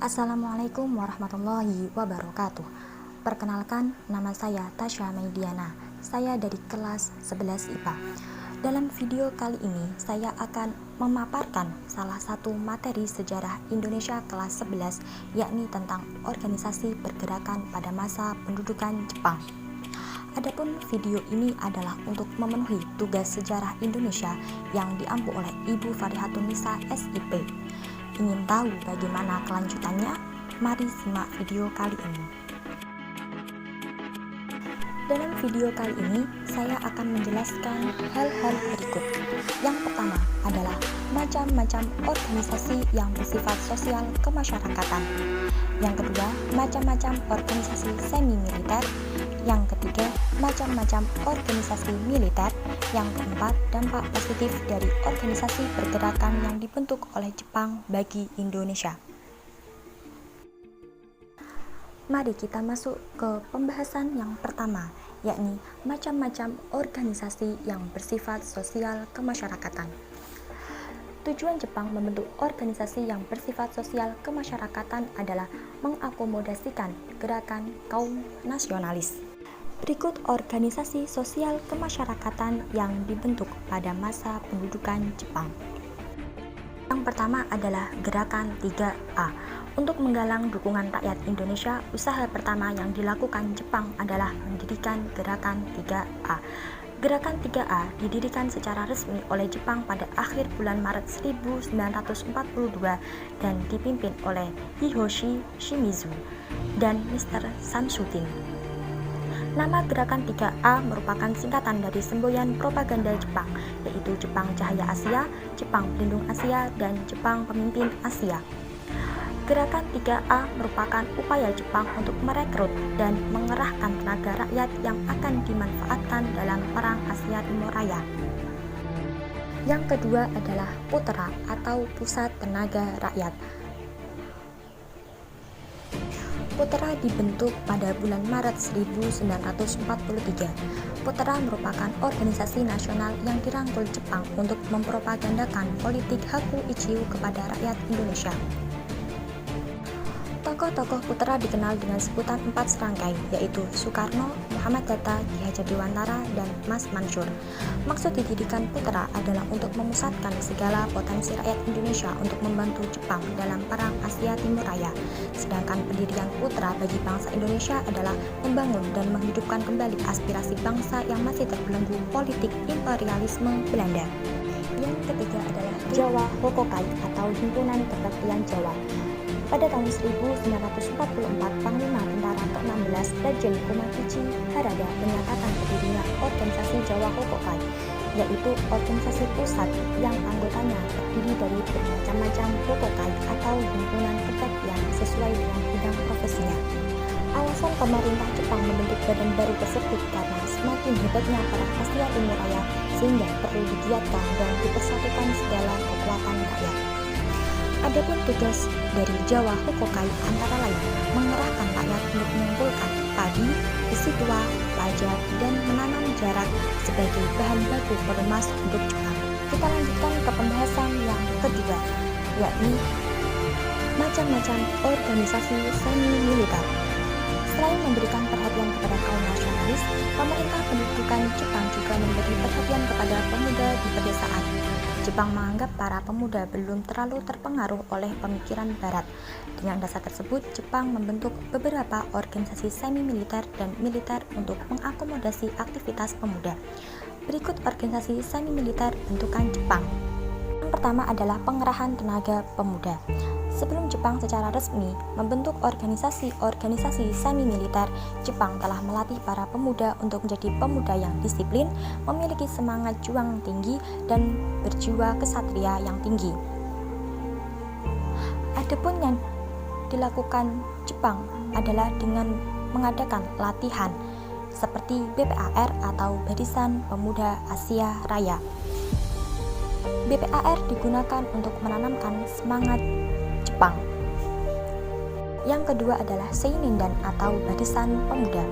Assalamualaikum warahmatullahi wabarakatuh. Perkenalkan, nama saya Tasya Maidiana. Saya dari kelas 11 IPA. Dalam video kali ini, saya akan memaparkan salah satu materi sejarah Indonesia kelas 11, yakni tentang organisasi pergerakan pada masa pendudukan Jepang. Adapun video ini adalah untuk memenuhi tugas sejarah Indonesia yang diampu oleh Ibu Farihatun-Nisa SIP. Ingin tahu bagaimana kelanjutannya? Mari simak video kali ini. Dalam video kali ini, saya akan menjelaskan hal-hal berikut. Yang pertama adalah macam-macam organisasi yang bersifat sosial kemasyarakatan. Yang kedua, macam-macam organisasi semi-militer. Yang ketiga, macam-macam organisasi militer. Yang keempat, dampak positif dari organisasi pergerakan yang dibentuk oleh Jepang bagi Indonesia. Mari kita masuk ke pembahasan yang pertama, yakni macam-macam organisasi yang bersifat sosial kemasyarakatan. Tujuan Jepang membentuk organisasi yang bersifat sosial kemasyarakatan adalah mengakomodasikan gerakan kaum nasionalis. Berikut organisasi sosial kemasyarakatan yang dibentuk pada masa pendudukan Jepang. Yang pertama adalah Gerakan 3A. Untuk menggalang dukungan rakyat Indonesia, usaha pertama yang dilakukan Jepang adalah mendirikan Gerakan 3A. Gerakan 3A didirikan secara resmi oleh Jepang pada akhir bulan Maret 1942 dan dipimpin oleh Hiroshi Shimizu dan Mr. Samsudin. Nama Gerakan 3A merupakan singkatan dari semboyan propaganda Jepang, yaitu Jepang Cahaya Asia, Jepang Pelindung Asia, dan Jepang Pemimpin Asia. Gerakan 3A merupakan upaya Jepang untuk merekrut dan mengerahkan tenaga rakyat yang akan dimanfaatkan dalam Perang Asia Timur Raya. Yang kedua adalah PUTRA atau Pusat Tenaga Rakyat. PUTRA dibentuk pada bulan Maret 1943. PUTRA merupakan organisasi nasional yang dirangkul Jepang untuk mempropagandakan politik Haku Ichiu kepada rakyat Indonesia. Tokoh-tokoh PUTRA dikenal dengan sebutan 4 serangkai, yaitu Soekarno, Muhammad Hatta, Ki Hajar Dewantara, dan Mas Mansur. Maksud didirikan PUTRA adalah untuk memusatkan segala potensi rakyat Indonesia untuk membantu Jepang dalam Perang Asia Timur Raya. Sedangkan pendirian PUTRA bagi bangsa Indonesia adalah membangun dan menghidupkan kembali aspirasi bangsa yang masih terbelenggu politik imperialisme Belanda. Yang ketiga adalah Jawa Hokokai atau Himpunan Kesaktian Jawa. Pada tahun 1944, Panglima Tentara ke-16 Lejen Kumakichi Harada menyatakan berdirinya organisasi Jawa Hokokai, yaitu organisasi pusat yang anggotanya terdiri dari bermacam-macam hokokai atau himpunan kesaktian sesuai dengan bidang profesinya. Alasan pemerintah Jepang membentuk badan baru tersebut karena semakin hebatnya Perang Asia Timur Raya sehingga perlu digiatkan dan dipersatukan segala kekuatan rakyat. Adapun tugas dari Jawa Hokokai antara lain mengerahkan rakyat untuk mengumpulkan padi, besi tua, pajak, dan menanam jarak sebagai bahan baku peremas untuk Jepang. Kita lanjutkan ke pembahasan yang kedua, yakni macam-macam organisasi semi-militer. Selain memberikan perhatian kepada kaum nasionalis, pemerintah pendudukan Jepang juga memberi perhatian kepada pemuda di pedesaan. Jepang menganggap para pemuda belum terlalu terpengaruh oleh pemikiran Barat. Dengan dasar tersebut, Jepang membentuk beberapa organisasi semi-militer dan militer untuk mengakomodasi aktivitas pemuda. Berikut organisasi semi-militer bentukan Jepang. Yang pertama adalah pengerahan tenaga pemuda. Sebelum Jepang secara resmi membentuk organisasi semi-militer, Jepang telah melatih para pemuda untuk menjadi pemuda yang disiplin, memiliki semangat juang tinggi, dan berjiwa kesatria yang tinggi. Adapun yang dilakukan Jepang adalah dengan mengadakan latihan seperti BPAR atau Barisan Pemuda Asia Raya. BPAR digunakan untuk menanamkan semangat Jepang. Yang kedua adalah Seinindan atau Barisan Pemuda.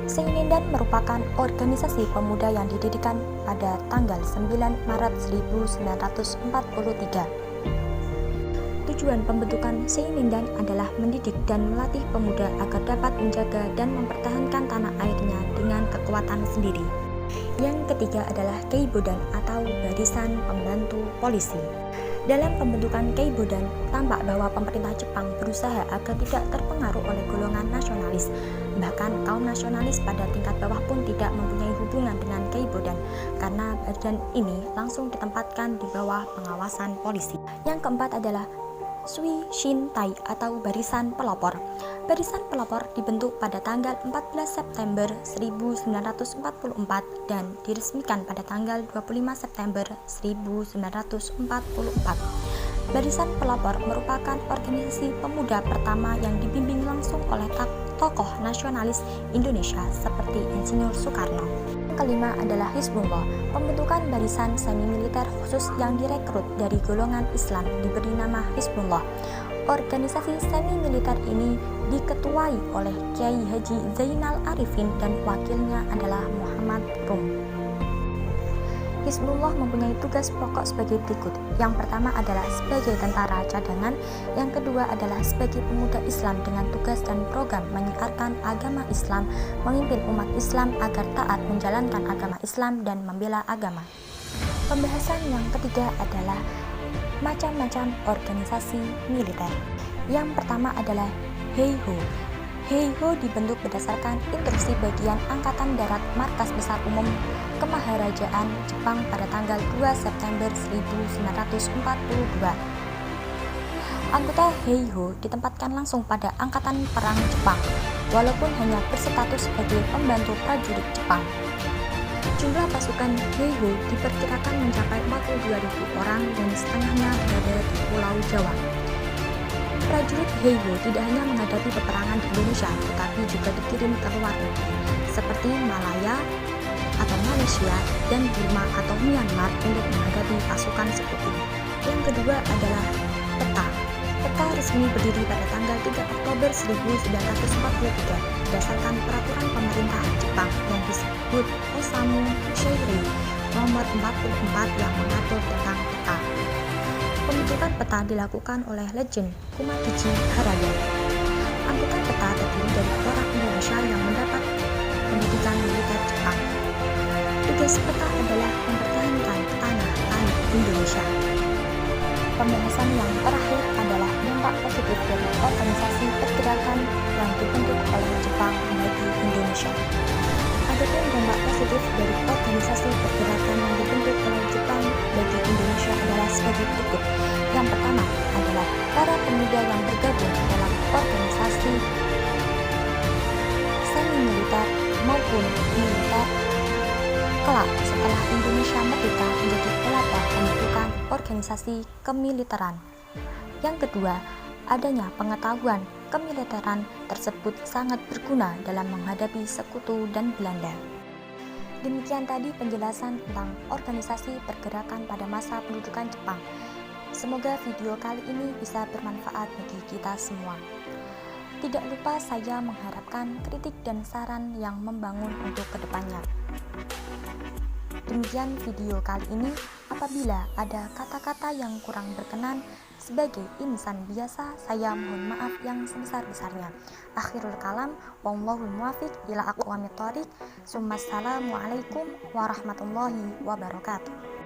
Seinindan merupakan organisasi pemuda yang didirikan pada tanggal 9 Maret 1943. Tujuan pembentukan Seimindan adalah mendidik dan melatih pemuda agar dapat menjaga dan mempertahankan tanah airnya dengan kekuatan sendiri. Yang ketiga adalah Keibodan atau Barisan Pembantu Polisi. Dalam pembentukan Keibodan, tampak bahwa pemerintah Jepang berusaha agar tidak terpengaruh oleh golongan nasionalis. Bahkan kaum nasionalis pada tingkat bawah pun tidak mempunyai hubungan dengan Keibodan, karena badan ini langsung ditempatkan di bawah pengawasan polisi. Yang keempat adalah Sui Shin Tai atau Barisan Pelopor. Barisan Pelopor dibentuk pada tanggal 14 September 1944 dan diresmikan pada tanggal 25 September 1944. Barisan Pelopor merupakan organisasi pemuda pertama yang dibimbing langsung oleh tokoh nasionalis Indonesia seperti Insinyur Soekarno. Kelima adalah Hizbullah, pembentukan barisan semi-militer khusus yang direkrut dari golongan Islam diberi nama Hizbullah. Organisasi semi-militer ini diketuai oleh Kiai Haji Zainal Arifin dan wakilnya adalah Muhammad Rum. Hizbullah mempunyai tugas pokok sebagai berikut. Yang pertama adalah sebagai tentara cadangan, yang kedua adalah sebagai pemuda Islam dengan tugas dan program menyiarkan agama Islam, memimpin umat Islam agar taat menjalankan agama Islam dan membela agama. Pembahasan yang ketiga adalah macam-macam organisasi militer. Yang pertama adalah Heiho. Heiho dibentuk berdasarkan instruksi bagian Angkatan Darat Markas Besar Umum Kemaharajaan Jepang pada tanggal 2 September 1942. Anggota Heiho ditempatkan langsung pada Angkatan Perang Jepang, walaupun hanya berstatus sebagai pembantu prajurit Jepang. Jumlah pasukan Heiho diperkirakan mencapai 42.000 orang dan setengahnya berada di Pulau Jawa. Prajurit Heiho tidak hanya menghadapi peperangan di Indonesia, tetapi juga dikirim ke luar negeri, seperti Malaya atau Malaysia dan Burma atau Myanmar untuk menghadapi pasukan sekutu. Yang kedua adalah peta. Peta resmi berdiri pada tanggal 3 Oktober 1943 berdasarkan peraturan pemerintah Jepang yang disebut Osamu Shirai nomor 44 yang mengatur tentang peta. Pembentukan peta dilakukan oleh Legend Kumagichi Harada. Angkutan peta terdiri dari orang Indonesia yang mendapat pendidikan militer Jepang. Tugas peta adalah mempertahankan tanah air Indonesia. Pembahasan yang terakhir adalah dampak positif dari organisasi pergerakan yang dibentuk oleh Jepang bagi Indonesia. Adapun dampak positif dari organisasi pergerakan yang dibentuk oleh Jepang bagi Indonesia adalah sebagai berikut. Yang pertama adalah para pemuda yang bergabung dalam organisasi semi-militer maupun militer kelak setelah Indonesia merdeka menjadi pelopor pembentukan organisasi kemiliteran. Yang kedua, adanya pengetahuan kemiliteran tersebut sangat berguna dalam menghadapi sekutu dan Belanda. Demikian tadi penjelasan tentang organisasi pergerakan pada masa pendudukan Jepang. Semoga video kali ini bisa bermanfaat bagi kita semua. Tidak lupa saya mengharapkan kritik dan saran yang membangun untuk kedepannya. Demikian video kali ini. Apabila ada kata-kata yang kurang berkenan, sebagai insan biasa, saya mohon maaf yang sebesar-besarnya. Akhirul kalam, wallahul muwaffiq ila aqwamit thoriq. Assalamualaikum warahmatullahi wabarakatuh.